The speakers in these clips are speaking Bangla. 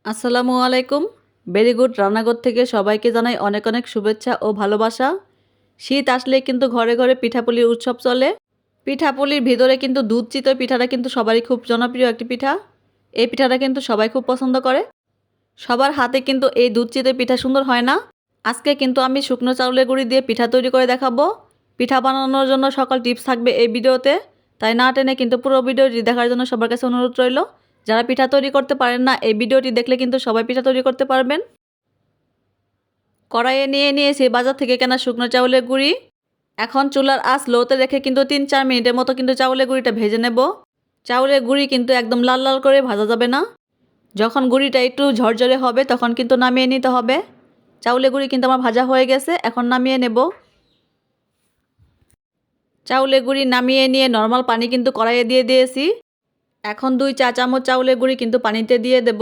আসসালামু আলাইকুম। ভেরি গুড রান্নাঘর থেকে সবাইকে জানাই অনেক অনেক শুভেচ্ছা ও ভালোবাসা। শীত আসলে কিন্তু ঘরে ঘরে পিঠাপুলির উৎসব চলে। পিঠাপুলির ভিতরে কিন্তু দুধ চিতই পিঠাটা কিন্তু সবারই খুব জনপ্রিয় একটি পিঠা। এই পিঠাটা কিন্তু সবাই খুব পছন্দ করে। সবার হাতে কিন্তু এই দুধ চিতই পিঠা সুন্দর হয় না। আজকে কিন্তু আমি শুকনো চাউলের গুঁড়ি দিয়ে পিঠা তৈরি করে দেখাবো। পিঠা বানানোর জন্য সকল টিপস থাকবে এই ভিডিওতে, তাই না টেনে কিন্তু পুরো ভিডিওটি দেখার জন্য সবার কাছে অনুরোধ রইল। যারা পিঠা তৈরি করতে পারেন না, এই ভিডিওটি দেখলে কিন্তু সবাই পিঠা তৈরি করতে পারবেন। কড়াইয়ে নিয়ে নিয়েছি বাজার থেকে কেনা শুকনো চাউলের গুঁড়ি। এখন চুলার আঁচ লোতে রেখে কিন্তু 3-4 মিনিটের মতো কিন্তু চাউলের গুঁড়িটা ভেজে নেব। চাউলের গুঁড়ি কিন্তু একদম লাল লাল করে ভাজা যাবে না। যখন গুঁড়িটা একটু ঝরঝরে হবে তখন কিন্তু নামিয়ে নিতে হবে। চাউলের গুঁড়ি কিন্তু আমার ভাজা হয়ে গেছে, এখন নামিয়ে নেব। চাউলের গুঁড়ি নামিয়ে নিয়ে নর্মাল পানি কিন্তু কড়াইয়ে দিয়ে দিয়েছি। এখন 2 চা চামচ চাউলের গুঁড়ি কিন্তু পানিতে দিয়ে দেব।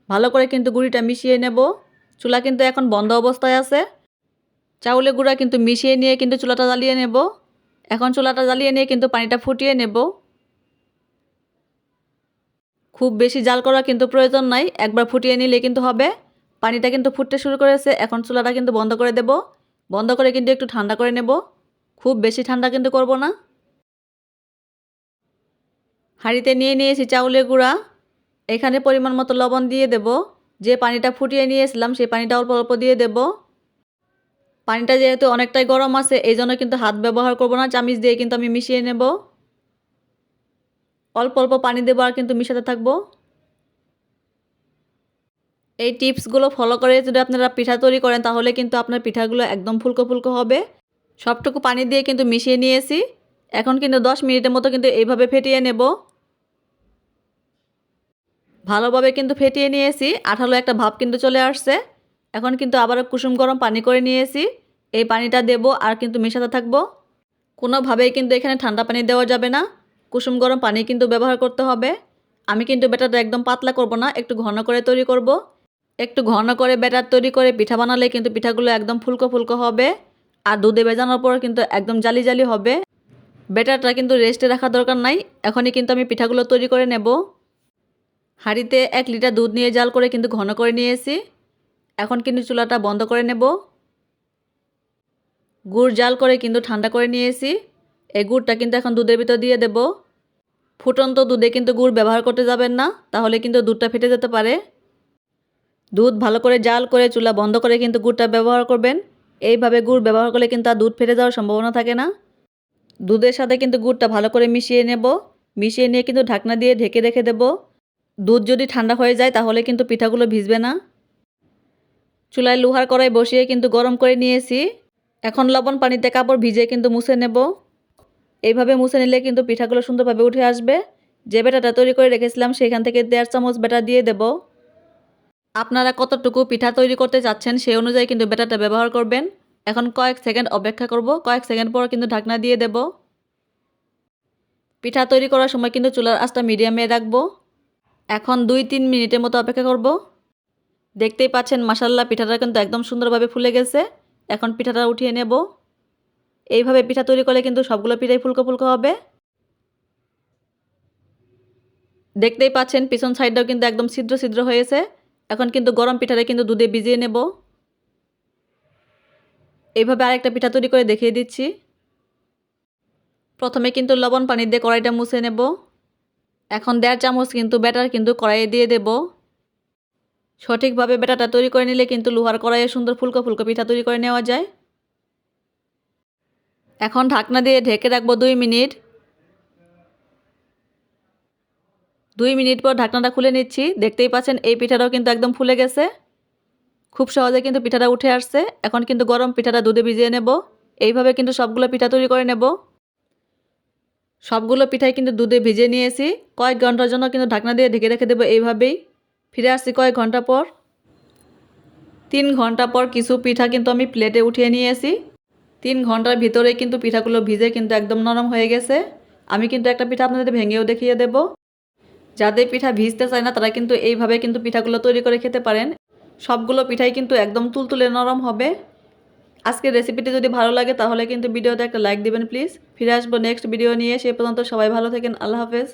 ভালো করে কিন্তু গুঁড়িটা মিশিয়ে নেব। চুলা কিন্তু এখন বন্ধ অবস্থায় আছে। চাউলের গুঁড়া কিন্তু মিশিয়ে নিয়ে কিন্তু চুলাটা জ্বালিয়ে নেব। এখন চুলাটা জ্বালিয়ে নিয়ে কিন্তু পানিটা ফুটিয়ে নেব। খুব বেশি জাল করা কিন্তু প্রয়োজন নাই, একবার ফুটিয়ে নিলে কিন্তু হবে। পানিটা কিন্তু ফুটতে শুরু করেছে, এখন চুলাটা কিন্তু বন্ধ করে দেব। বন্ধ করে কিন্তু একটু ঠান্ডা করে নেব। খুব বেশি ঠান্ডা কিন্তু করব না। হাঁড়িতে নিয়ে নিয়েছি চাউলের গুঁড়া। এখানে পরিমাণ মতো লবণ দিয়ে দেব। যে পানিটা ফুটিয়ে নিয়েছিলাম সেই পানিটা অল্প অল্প দিয়ে দেব। পানিটা যেহেতু অনেকটাই গরম আছে, এই জন্য কিন্তু হাত ব্যবহার করব না, চামিচ দিয়ে কিন্তু আমি মিশিয়ে নেব। অল্প অল্প পানি দেবো আর কিন্তু মিশাতে থাকবো। এই টিপসগুলো ফলো করে যদি আপনারা পিঠা তৈরি করেন তাহলে কিন্তু আপনার পিঠাগুলো একদম ফুলকো ফুলকো হবে। সবটুকু পানি দিয়ে কিন্তু মিশিয়ে নিয়েছি। এখন কিন্তু 10 মিনিটের মতো কিন্তু এইভাবে ফেটিয়ে নেব। ভালোভাবে কিন্তু ফেটিয়ে নিয়েছি, আঠালো একটা ভাব কিন্তু চলে আসছে। এখন কিন্তু আবারও কুসুম গরম পানি করে নিয়েছি। এই পানিটা দেব আর কিন্তু মেশাতে থাকবো। কোনোভাবেই কিন্তু এখানে ঠান্ডা পানি দেওয়া যাবে না, কুসুম গরম পানি কিন্তু ব্যবহার করতে হবে। আমি কিন্তু ব্যাটারটা একদম পাতলা করব না, একটু ঘন করে তৈরি করব। একটু ঘন করে ব্যাটার তৈরি করে পিঠা বানালে কিন্তু পিঠাগুলো একদম ফুলকো ফুলকো হবে। আর দুধে ভেজানোর পর কিন্তু একদম জালি জালি হবে। ব্যাটারটা কিন্তু রেস্টে রাখা দরকার নাই, এখনই কিন্তু আমি পিঠাগুলো তৈরি করে নেব। হাঁড়িতে 1 লিটার দুধ নিয়ে জাল করে কিন্তু ঘন করে নিয়েছি। এখন কিন্তু চুলাটা বন্ধ করে নেব। গুড় জাল করে কিন্তু ঠান্ডা করে নিয়েছি। এই গুড়টা কিন্তু এখন দুধের ভিতর দিয়ে দেব। ফুটন্ত দুধে কিন্তু গুড় ব্যবহার করতে যাবেন না, তাহলে কিন্তু দুধটা ফেটে যেতে পারে। দুধ ভালো করে জাল করে চুলা বন্ধ করে কিন্তু গুড়টা ব্যবহার করবেন। এইভাবে গুড় ব্যবহার করলে কিন্তু আর দুধ ফেটে যাওয়ার সম্ভাবনা থাকে না। দুধের সাথে কিন্তু গুড়টা ভালো করে মিশিয়ে নেব। মিশিয়ে নিয়ে কিন্তু ঢাকনা দিয়ে ঢেকে রেখে দেব। দুধ যদি ঠান্ডা হয়ে যায় তাহলে কিন্তু পিঠাগুলো ভিজবে না। চুলায় লোহার কড়াই বসিয়ে কিন্তু গরম করে নিয়েছি। এখন লবণ পানিতে কাপড় ভিজিয়ে কিন্তু মুছে নেব। এইভাবে মুছে নিলে কিন্তু পিঠাগুলো সুন্দরভাবে উঠে আসবে। যে ব্যাটারটা তৈরি করে রেখেছিলাম সেখান থেকে 1.5 চামচ ব্যাটার দিয়ে দেব। আপনারা কতটুকু পিঠা তৈরি করতে চাচ্ছেন সেই অনুযায়ী কিন্তু ব্যাটারটা ব্যবহার করবেন। এখন কয়েক সেকেন্ড অপেক্ষা করব, কয়েক সেকেন্ড পর কিন্তু ঢাকনা দিয়ে দেব। পিঠা তৈরি করার সময় কিন্তু চুলার আঁচটা মিডিয়ামে রাখবো। এখন 2-3 মিনিটের মতো অপেক্ষা করব। দেখতেই পাচ্ছেন মাশাআল্লাহ পিঠাটা কিন্তু একদম সুন্দরভাবে ফুলে গেছে। এখন পিঠাটা উঠিয়ে নেব। এইভাবে পিঠা তৈরি করলে কিন্তু সবগুলো পিঠাই ফুলকো ফুলকো হবে। দেখতেই পাচ্ছেন পিছন সাইডটাও কিন্তু একদম ছিদ্র ছিদ্র হয়েছে। এখন কিন্তু গরম পিঠাটা কিন্তু দুধে ভিজিয়ে নেব। এইভাবে আরেকটা পিঠা তৈরি করে দেখিয়ে দিচ্ছি। প্রথমে কিন্তু লবণ পানি দিয়ে কড়াইটা মুছে নেব। এখন 1.5 চামচ কিন্তু ব্যাটার কিন্তু কড়াইয়ে দিয়ে দেব। সঠিকভাবে ব্যাটারটা তৈরি করে নিলে কিন্তু লোহার কড়াইয়ে সুন্দর ফুলকো ফুলকো পিঠা তৈরি করে নেওয়া যায়। এখন ঢাকনা দিয়ে ঢেকে রাখবো 2 মিনিট। 2 মিনিট পর ঢাকনাটা খুলে নিচ্ছি। দেখতেই পাচ্ছেন এই পিঠাটাও কিন্তু একদম ফুলে গেছে। খুব সহজে কিন্তু পিঠাটা উঠে আসছে। এখন কিন্তু গরম পিঠাটা দুধে ভিজিয়ে নেব। এইভাবে কিন্তু সবগুলো পিঠা তৈরি করে নেব। সবগুলো পিঠাই কিন্তু দুধে ভিজিয়ে নিয়েছি। কয়েক ঘন্টার জন্য কিন্তু ঢাকনা দিয়ে ঢেকে রেখে দেবো এইভাবেই। ফিরে আসছি কয়েক ঘন্টা পর। 3 ঘন্টা পর কিছু পিঠা কিন্তু আমি প্লেটে উঠিয়ে নিয়েছি। 3 ঘন্টার ভিতরেই কিন্তু পিঠাগুলো ভিজে কিন্তু একদম নরম হয়ে গেছে। আমি কিন্তু একটা পিঠা আপনাদের ভেঙেও দেখিয়ে দেব। যাদের পিঠা ভিজতে চায় না তারা কিন্তু এইভাবে কিন্তু পিঠাগুলো তৈরি করে খেতে পারেন। সবগুলো পিঠাই কিন্তু একদম তুলতুলে নরম হবে। আজকের রেসিপিটি যদি ভালো লাগে তাহলে কিন্তু ভিডিওতে একটা লাইক দিবেন প্লিজ। ফিরে আসবো নেক্সট ভিডিও নিয়ে, সে পর্যন্ত সবাই ভালো থাকেন। আল্লাহ হাফেজ।